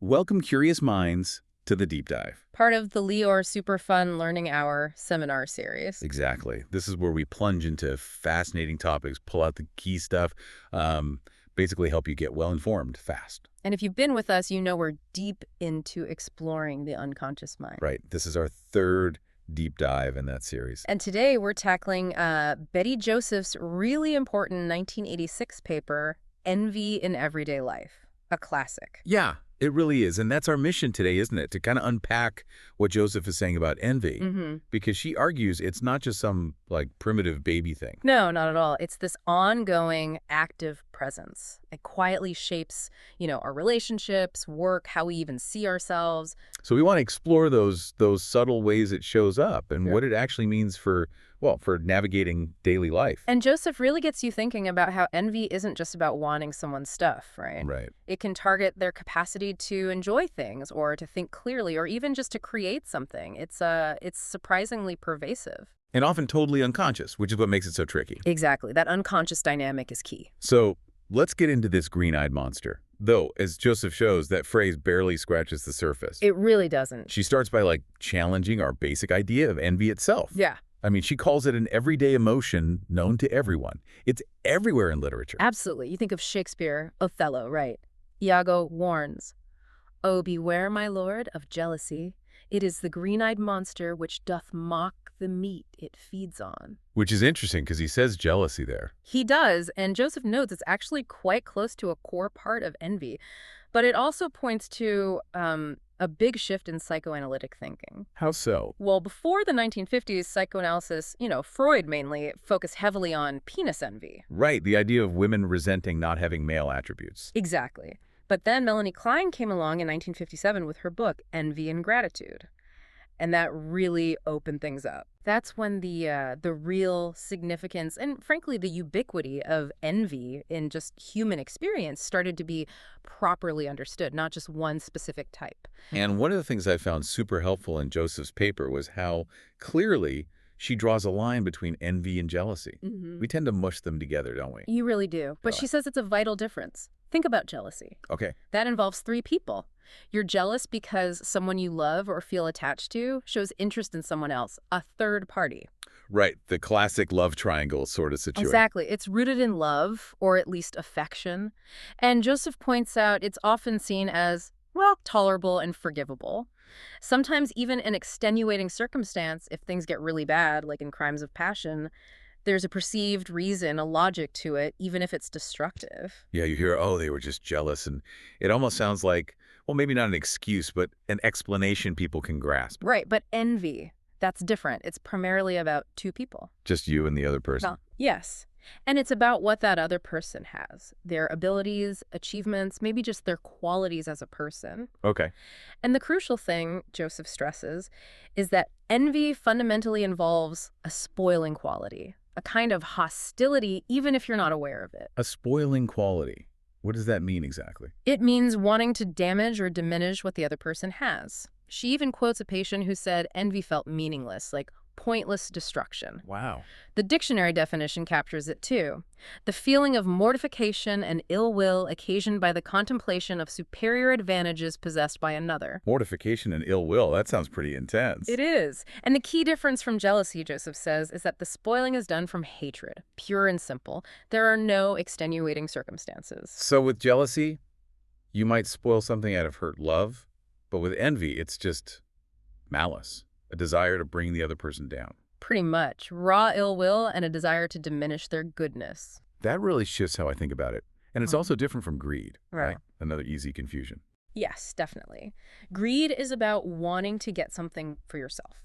Welcome, curious minds, to the deep dive. Part of the Lior Super Fun Learning Hour seminar series. Exactly. This is where we plunge into fascinating topics, pull out the key stuff, basically help you get well-informed fast. And if you've been with us, you know we're deep into exploring the unconscious mind. Right. This is our third deep dive in that series. And today we're tackling Betty Joseph's really important 1986 paper, Envy in Everyday Life, a classic. Yeah, it really is. And that's our mission today, isn't it? To kind of unpack what Joseph is saying about envy. Because she argues it's not just some, primitive baby thing. No, not at all. It's this ongoing, active presence. It quietly shapes, our relationships, work, how we even see ourselves. So we want to explore those subtle ways it shows up and what it actually means for navigating daily life. And Joseph really gets you thinking about how envy isn't just about wanting someone's stuff, right? Right. It can target their capacity to enjoy things or to think clearly or even just to create something. It's surprisingly pervasive. And often totally unconscious, which is what makes it so tricky. Exactly. That unconscious dynamic is key. So let's get into this green-eyed monster. Though, as Joseph shows, that phrase barely scratches the surface. It really doesn't. She starts by, challenging our basic idea of envy itself. Yeah. I mean, she calls it an everyday emotion known to everyone. It's everywhere in literature. Absolutely. You think of Shakespeare, Othello, right? Iago warns, "Oh, beware, my lord, of jealousy. It is the green-eyed monster which doth mock the meat it feeds on." Which is interesting because he says jealousy there. He does, and Joseph notes it's actually quite close to a core part of envy. But it also points to a big shift in psychoanalytic thinking. How so? Well, before the 1950s, psychoanalysis, Freud mainly, focused heavily on penis envy. Right, the idea of women resenting not having male attributes. Exactly. But then Melanie Klein came along in 1957 with her book, Envy and Gratitude. And that really opened things up. That's when the real significance and, frankly, the ubiquity of envy in just human experience started to be properly understood, not just one specific type. And one of the things I found super helpful in Joseph's paper was how clearly she draws a line between envy and jealousy. We tend to mush them together, don't we? You really do. But she says it's a vital difference. Think about jealousy. Okay. That involves three people. You're jealous because someone you love or feel attached to shows interest in someone else, a third party. Right, the classic love triangle sort of situation. Exactly. It's rooted in love, or at least affection. And Joseph points out it's often seen as, tolerable and forgivable. Sometimes even an extenuating circumstance, if things get really bad, like in crimes of passion, there's a perceived reason, a logic to it, even if it's destructive. Yeah, you hear, oh, they were just jealous, and it almost sounds like, well, maybe not an excuse, but an explanation people can grasp. Right, but envy, that's different. It's primarily about two people. Just you and the other person. Well, yes. And it's about what that other person has, their abilities, achievements, maybe just their qualities as a person. Okay. And the crucial thing, Joseph stresses, is that envy fundamentally involves a spoiling quality, a kind of hostility, even if you're not aware of it. A spoiling quality. What does that mean exactly? It means wanting to damage or diminish what the other person has. She even quotes a patient who said envy felt meaningless, like pointless destruction. Wow. The dictionary definition captures it too. The feeling of mortification and ill will occasioned by the contemplation of superior advantages possessed by another. Mortification and ill will, that sounds pretty intense. It is. And the key difference from jealousy, Joseph says, is that the spoiling is done from hatred, pure and simple. There are no extenuating circumstances. So with jealousy, you might spoil something out of hurt love, but with envy, it's just malice, a desire to bring the other person down. Pretty much. Raw ill will and a desire to diminish their goodness. That really shifts how I think about it. And it's also different from greed. Right. Another easy confusion. Yes, definitely. Greed is about wanting to get something for yourself.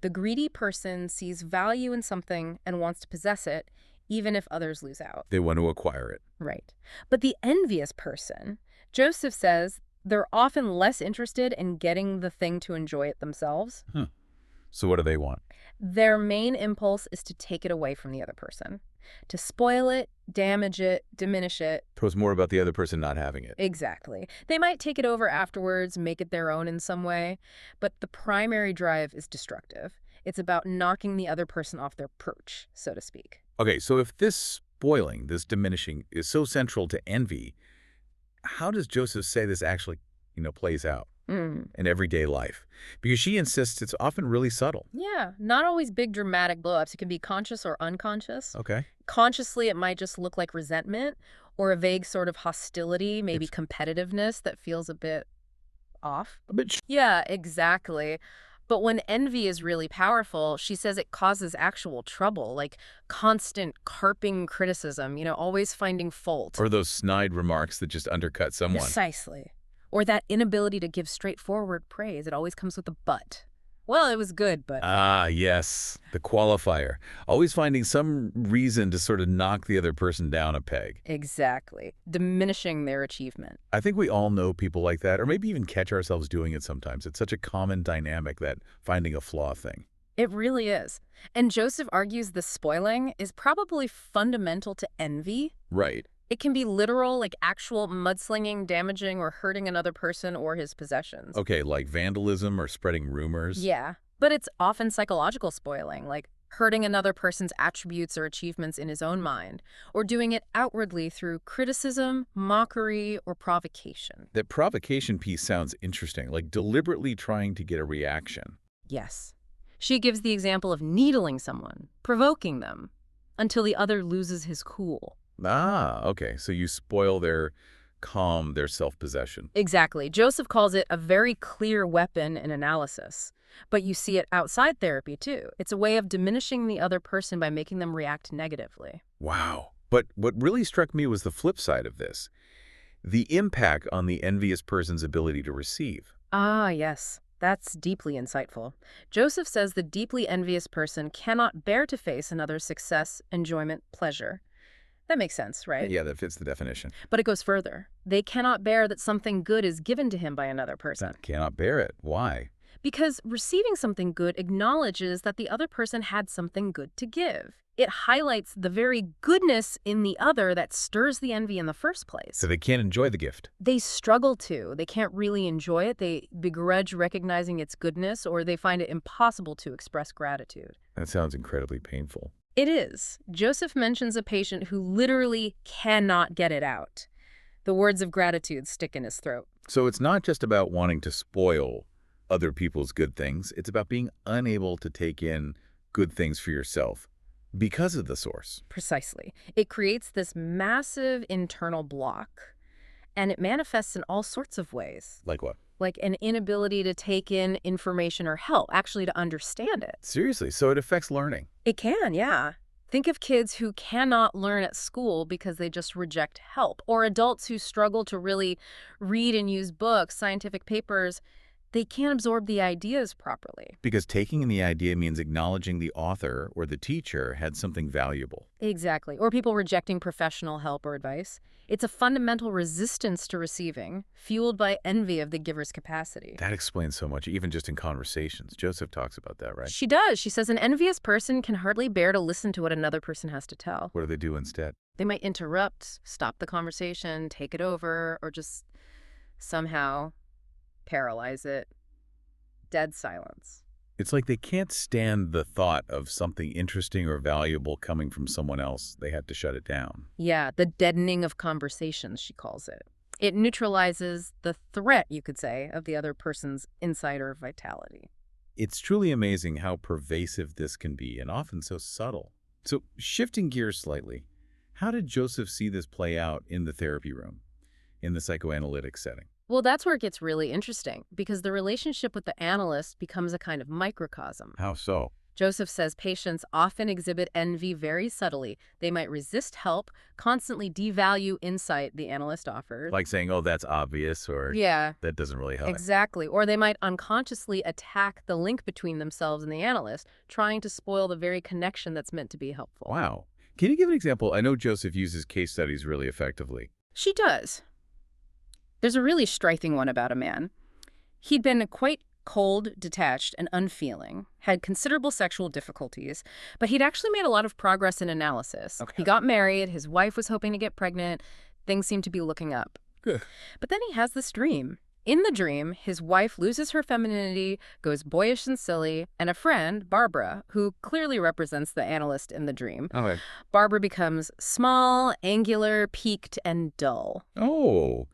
The greedy person sees value in something and wants to possess it, even if others lose out. They want to acquire it. Right. But the envious person, Joseph says, they're often less interested in getting the thing to enjoy it themselves. So what do they want? Their main impulse is to take it away from the other person, to spoil it, damage it, diminish it. So it's more about the other person not having it. Exactly. They might take it over afterwards, make it their own in some way, but the primary drive is destructive. It's about knocking the other person off their perch, so to speak. Okay, so if this spoiling, this diminishing, is so central to envy, how does Joseph say this actually plays out in everyday life. Because she insists it's often really subtle. Yeah, not always big dramatic blow-ups. It can be conscious or unconscious. Okay. Consciously, it might just look like resentment or a vague sort of hostility, maybe It's competitiveness that feels a bit off. a bit Yeah, exactly. But when envy is really powerful, she says it causes actual trouble, like constant carping criticism, always finding fault. or those snide remarks that just undercut someone. Precisely. Or that inability to give straightforward praise. It always comes with a but. Well, it was good, but... Ah, yes, the qualifier. Always finding some reason to sort of knock the other person down a peg. Exactly. Diminishing their achievement. I think we all know people like that, or maybe even catch ourselves doing it sometimes. It's such a common dynamic, that finding a flaw thing. It really is. And Joseph argues the spoiling is probably fundamental to envy. Right. It can be literal, like actual mudslinging, damaging, or hurting another person or his possessions. Okay, like vandalism or spreading rumors. Yeah, but it's often psychological spoiling, like hurting another person's attributes or achievements in his own mind, or doing it outwardly through criticism, mockery, or provocation. That provocation piece sounds interesting, like deliberately trying to get a reaction. Yes. She gives the example of needling someone, provoking them, until the other loses his cool. Ah, okay. So you spoil their calm, their self-possession. Exactly. Joseph calls it a very clear weapon in analysis. But you see it outside therapy, too. It's a way of diminishing the other person by making them react negatively. Wow. But what really struck me was the flip side of this. The impact on the envious person's ability to receive. Ah, yes. That's deeply insightful. Joseph says the deeply envious person cannot bear to face another's success, enjoyment, pleasure. That makes sense, right? Yeah, that fits the definition. But it goes further. They cannot bear that something good is given to him by another person. Cannot bear it. Why? Because receiving something good acknowledges that the other person had something good to give. It highlights the very goodness in the other that stirs the envy in the first place. So they can't enjoy the gift. They struggle to. They can't really enjoy it. They begrudge recognizing its goodness, or they find it impossible to express gratitude. That sounds incredibly painful. It is. Joseph mentions a patient who literally cannot get it out. The words of gratitude stick in his throat. So it's not just about wanting to spoil other people's good things. It's about being unable to take in good things for yourself because of the source. Precisely. It creates this massive internal block, and it manifests in all sorts of ways. Like what? Like an inability to take in information or help, actually to understand it. Seriously, so it affects learning. It can, yeah. Think of kids who cannot learn at school because they just reject help, or adults who struggle to really read and use books, scientific papers. They can't absorb the ideas properly. Because taking in the idea means acknowledging the author or the teacher had something valuable. Exactly. Or people rejecting professional help or advice. It's a fundamental resistance to receiving, fueled by envy of the giver's capacity. That explains so much, even just in conversations. Joseph talks about that, right? She does. She says an envious person can hardly bear to listen to what another person has to tell. What do they do instead? They might interrupt, stop the conversation, take it over, or just somehow paralyze it. Dead silence. It's like they can't stand the thought of something interesting or valuable coming from someone else. They have to shut it down. Yeah, the deadening of conversations, she calls it. It neutralizes the threat, you could say, of the other person's insider vitality. It's truly amazing how pervasive this can be, and often so subtle. So, shifting gears slightly, how did Joseph see this play out in the therapy room, in the psychoanalytic setting? Well, that's where it gets really interesting, because the relationship with the analyst becomes a kind of microcosm. How so? Joseph says patients often exhibit envy very subtly. They might resist help, constantly devalue insight the analyst offers. Like saying, oh, that's obvious, or yeah, that doesn't really help. exactly. Or they might unconsciously attack the link between themselves and the analyst, trying to spoil the very connection that's meant to be helpful. Wow. Can you give an example? I know Joseph uses case studies really effectively. She does. There's a really striking one about a man. He'd been quite cold, detached, and unfeeling, had considerable sexual difficulties, but he'd actually made a lot of progress in analysis. Okay. He got married, his wife was hoping to get pregnant, things seemed to be looking up. Good. But then he has this dream. In the dream, his wife loses her femininity, goes boyish and silly, and a friend, Barbara, who clearly represents the analyst in the dream, Okay. Barbara becomes small, angular, peaked, and dull. Oh,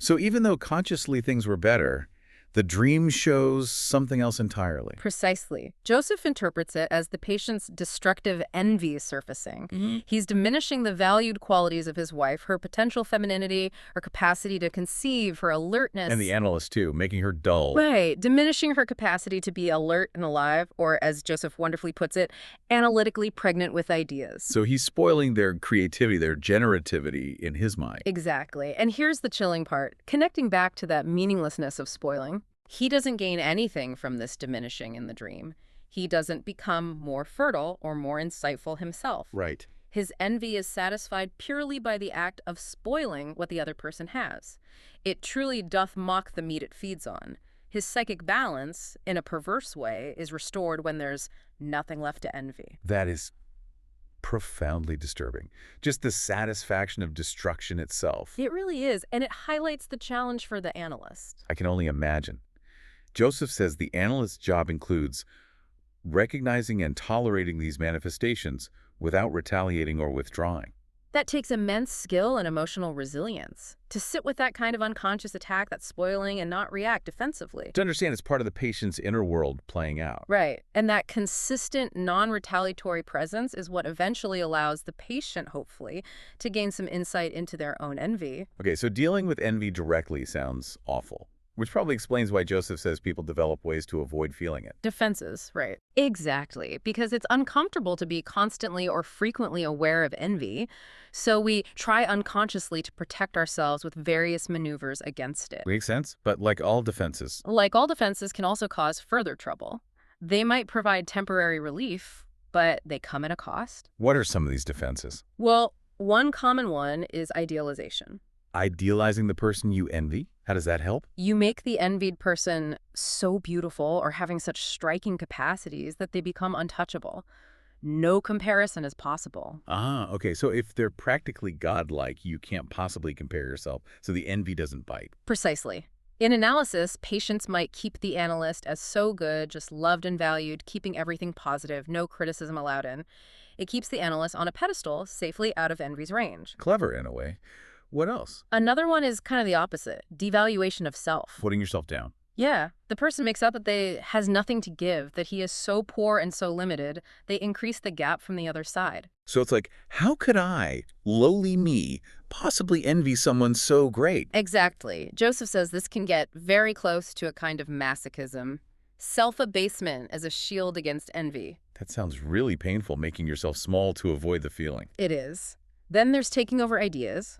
So even though consciously things were better, the dream shows something else entirely. Precisely. Joseph interprets it as the patient's destructive envy surfacing. He's diminishing the valued qualities of his wife, her potential femininity, her capacity to conceive, her alertness. And the analyst, too, making her dull. Right. Diminishing her capacity to be alert and alive, or as Joseph wonderfully puts it, analytically pregnant with ideas. So he's spoiling their creativity, their generativity in his mind. Exactly. And here's the chilling part. Connecting back to that meaninglessness of spoiling, he doesn't gain anything from this diminishing in the dream. He doesn't become more fertile or more insightful himself. Right. His envy is satisfied purely by the act of spoiling what the other person has. It truly doth mock the meat it feeds on. His psychic balance, in a perverse way, is restored when there's nothing left to envy. That is profoundly disturbing. Just the satisfaction of destruction itself. It really is, and it highlights the challenge for the analyst. I can only imagine. Joseph says the analyst's job includes recognizing and tolerating these manifestations without retaliating or withdrawing. That takes immense skill and emotional resilience. To sit with that kind of unconscious attack, that's spoiling, and not react defensively. To understand it's part of the patient's inner world playing out. Right. And that consistent, non-retaliatory presence is what eventually allows the patient, hopefully, to gain some insight into their own envy. Okay, so dealing with envy directly sounds awful, which probably explains why Joseph says people develop ways to avoid feeling it. Defenses, right. Exactly, because it's uncomfortable to be constantly or frequently aware of envy, so we try unconsciously to protect ourselves with various maneuvers against it. Makes sense, but like all defenses. Like all defenses can also cause further trouble. They might provide temporary relief, but they come at a cost. What are some of these defenses? Well, one common one is idealization. Idealizing the person you envy? How does that help? You make the envied person so beautiful or having such striking capacities that they become untouchable. No comparison is possible. Ah, okay. So if they're practically godlike, you can't possibly compare yourself, so the envy doesn't bite. Precisely. In analysis, patients might keep the analyst as so good, just loved and valued, keeping everything positive, no criticism allowed in. It keeps the analyst on a pedestal, safely out of envy's range. Clever in a way. What else? Another one is kind of the opposite, devaluation of self. Putting yourself down. Yeah, the person makes up that they has nothing to give, that he is so poor and so limited, they increase the gap from the other side. So it's like, how could I, lowly me, possibly envy someone so great? Exactly. Joseph says this can get very close to a kind of masochism. Self-abasement as a shield against envy. That sounds really painful, making yourself small to avoid the feeling. It is. Then there's taking over ideas.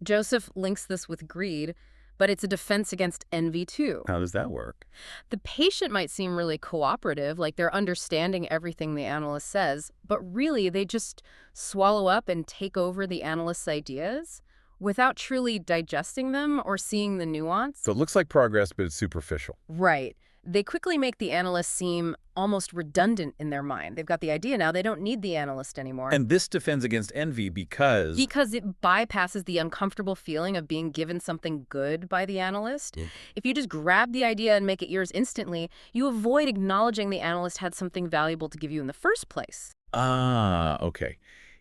Joseph links this with greed, but it's a defense against envy too. How does that work? The patient might seem really cooperative, like they're understanding everything the analyst says, but really they just swallow up and take over the analyst's ideas without truly digesting them or seeing the nuance. So it looks like progress, but it's superficial. Right. They quickly make the analyst seem almost redundant in their mind. They've got the idea now, they don't need the analyst anymore. And this defends against envy because... Because it bypasses the uncomfortable feeling of being given something good by the analyst. If you just grab the idea and make it yours instantly, you avoid acknowledging the analyst had something valuable to give you in the first place. Ah, okay.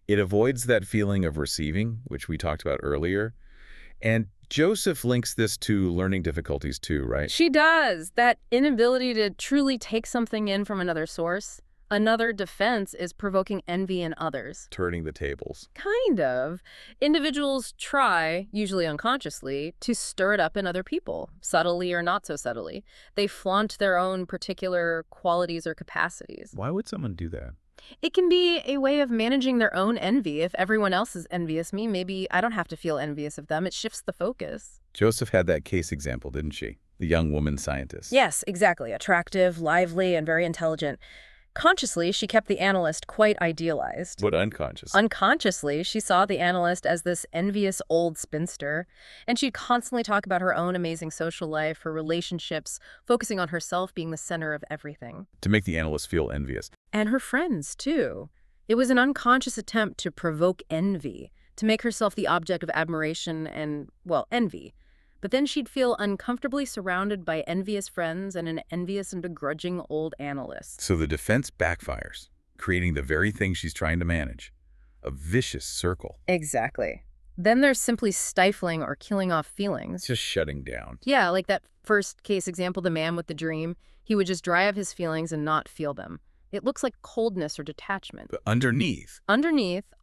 It avoids that feeling of receiving, which we talked about earlier. And Joseph links this to learning difficulties too, right? She does. That inability to truly take something in from another source. Another defense is provoking envy in others. Turning the tables. Kind of. Individuals try, usually unconsciously, to stir it up in other people, subtly or not so subtly. They flaunt their own particular qualities or capacities. Why would someone do that? It can be a way of managing their own envy. If everyone else is envious of me, maybe I don't have to feel envious of them. It shifts the focus. Joseph had that case example, didn't she? The young woman scientist. Yes, exactly. Attractive, lively, and very intelligent. Consciously, she kept the analyst quite idealized. But unconscious? Unconsciously, she saw the analyst as this envious old spinster, and she'd constantly talk about her own amazing social life, her relationships, focusing on herself being the center of everything. To make the analyst feel envious. And her friends, too. It was an unconscious attempt to provoke envy, to make herself the object of admiration and, well, envy. But then she'd feel uncomfortably surrounded by envious friends and an envious and begrudging old analyst. So the defense backfires, creating the very thing she's trying to manage. A vicious circle. Exactly. Then there's simply stifling or killing off feelings. It's just shutting down. Yeah, like that first case example, the man with the dream. He would just dry up his feelings and not feel them. It looks like coldness or detachment. But underneath,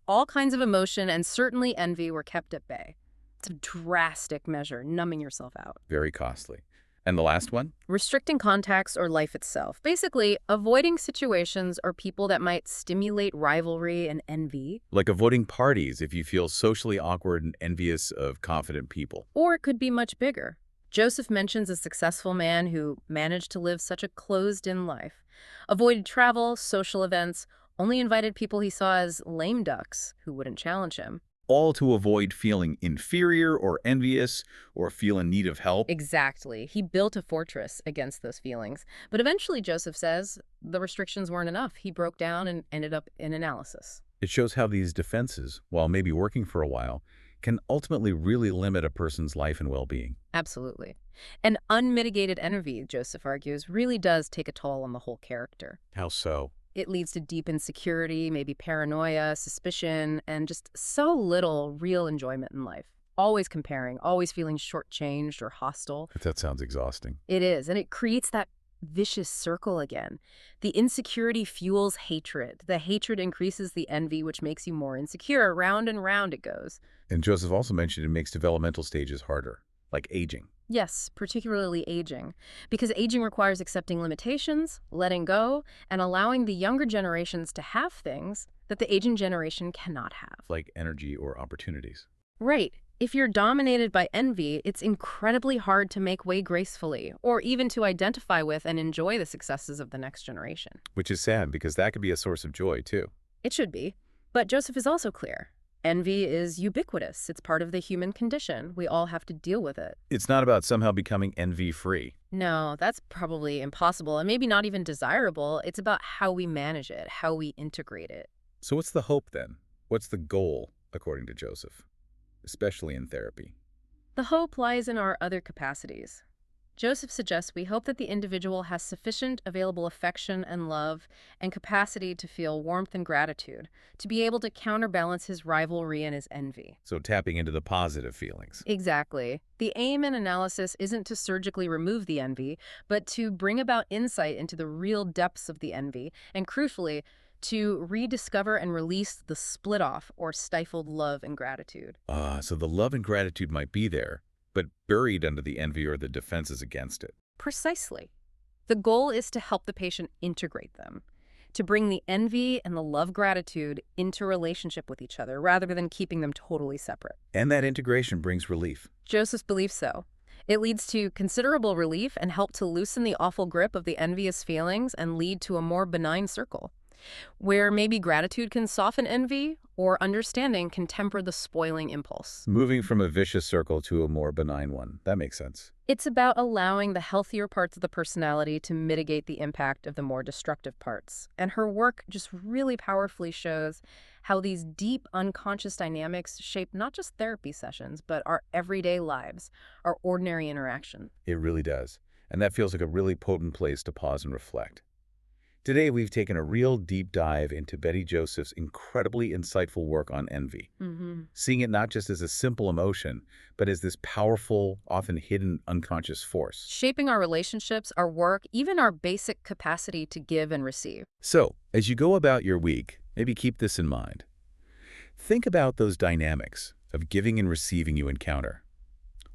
All kinds of emotion and certainly envy were kept at bay. It's a drastic measure, numbing yourself out. very costly. And the last one? Restricting contacts or life itself. Basically, avoiding situations or people that might stimulate rivalry and envy. Like avoiding parties if you feel socially awkward and envious of confident people. Or it could be much bigger. Joseph mentions a successful man who managed to live such a closed-in life. Avoided travel, social events, only invited people he saw as lame ducks who wouldn't challenge him. All to avoid feeling inferior or envious or feel in need of help. Exactly. He built a fortress against those feelings. But eventually, Joseph says, the restrictions weren't enough. He broke down and ended up in analysis. It shows how these defenses, while maybe working for a while, can ultimately really limit a person's life and well-being. Absolutely. And unmitigated envy, Joseph argues, really does take a toll on the whole character. How so? It leads to deep insecurity, maybe paranoia, suspicion, and just so little real enjoyment in life. Always comparing, always feeling shortchanged or hostile. That sounds exhausting. It is, and it creates that vicious circle again. The insecurity fuels hatred. The hatred increases the envy, which makes you more insecure. Round and round it goes. And Joseph also mentioned it makes developmental stages harder, like aging. Yes, particularly aging, because aging requires accepting limitations, letting go, and allowing the younger generations to have things that the aging generation cannot have. Like energy or opportunities. Right. If you're dominated by envy, it's incredibly hard to make way gracefully, or even to identify with and enjoy the successes of the next generation. Which is sad because that could be a source of joy, too. It should be. But Joseph is also clear. Envy is ubiquitous. It's part of the human condition. We all have to deal with it. It's not about somehow becoming envy-free. No, that's probably impossible and maybe not even desirable. It's about how we manage it, how we integrate it. So what's the hope then? What's the goal, according to Joseph? Especially in therapy. The hope lies in our other capacities. Joseph suggests we hope that the individual has sufficient available affection and love and capacity to feel warmth and gratitude, to be able to counterbalance his rivalry and his envy. So tapping into the positive feelings. Exactly. The aim in analysis isn't to surgically remove the envy, but to bring about insight into the real depths of the envy, and crucially, to rediscover and release the split-off or stifled love and gratitude. So the love and gratitude might be there, but buried under the envy or the defenses against it. Precisely. The goal is to help the patient integrate them, to bring the envy and the love-gratitude into relationship with each other rather than keeping them totally separate. And that integration brings relief. Joseph believes so. It leads to considerable relief and help to loosen the awful grip of the envious feelings and lead to a more benign circle, where maybe gratitude can soften envy or understanding can temper the spoiling impulse. Moving from a vicious circle to a more benign one. That makes sense. It's about allowing the healthier parts of the personality to mitigate the impact of the more destructive parts. And her work just really powerfully shows how these deep unconscious dynamics shape not just therapy sessions, but our everyday lives, our ordinary interaction. It really does. And that feels like a really potent place to pause and reflect. Today, we've taken a real deep dive into Betty Joseph's incredibly insightful work on envy, seeing it not just as a simple emotion, but as this powerful, often hidden unconscious force. Shaping our relationships, our work, even our basic capacity to give and receive. So, as you go about your week, maybe keep this in mind. Think about those dynamics of giving and receiving you encounter.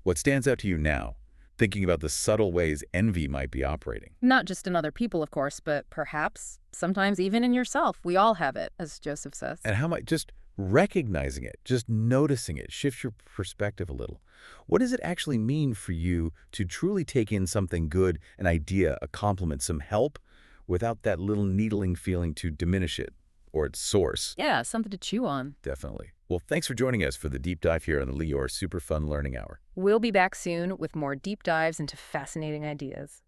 What stands out to you now? Thinking about the subtle ways envy might be operating. Not just in other people, of course, but perhaps, sometimes even in yourself. We all have it, as Joseph says. And how might just recognizing it, just noticing it, shift your perspective a little. What does it actually mean for you to truly take in something good, an idea, a compliment, some help, without that little needling feeling to diminish it or its source? Yeah, something to chew on. Definitely. Well, thanks for joining us for the deep dive here on the Lior Super Fun Learning Hour. We'll be back soon with more deep dives into fascinating ideas.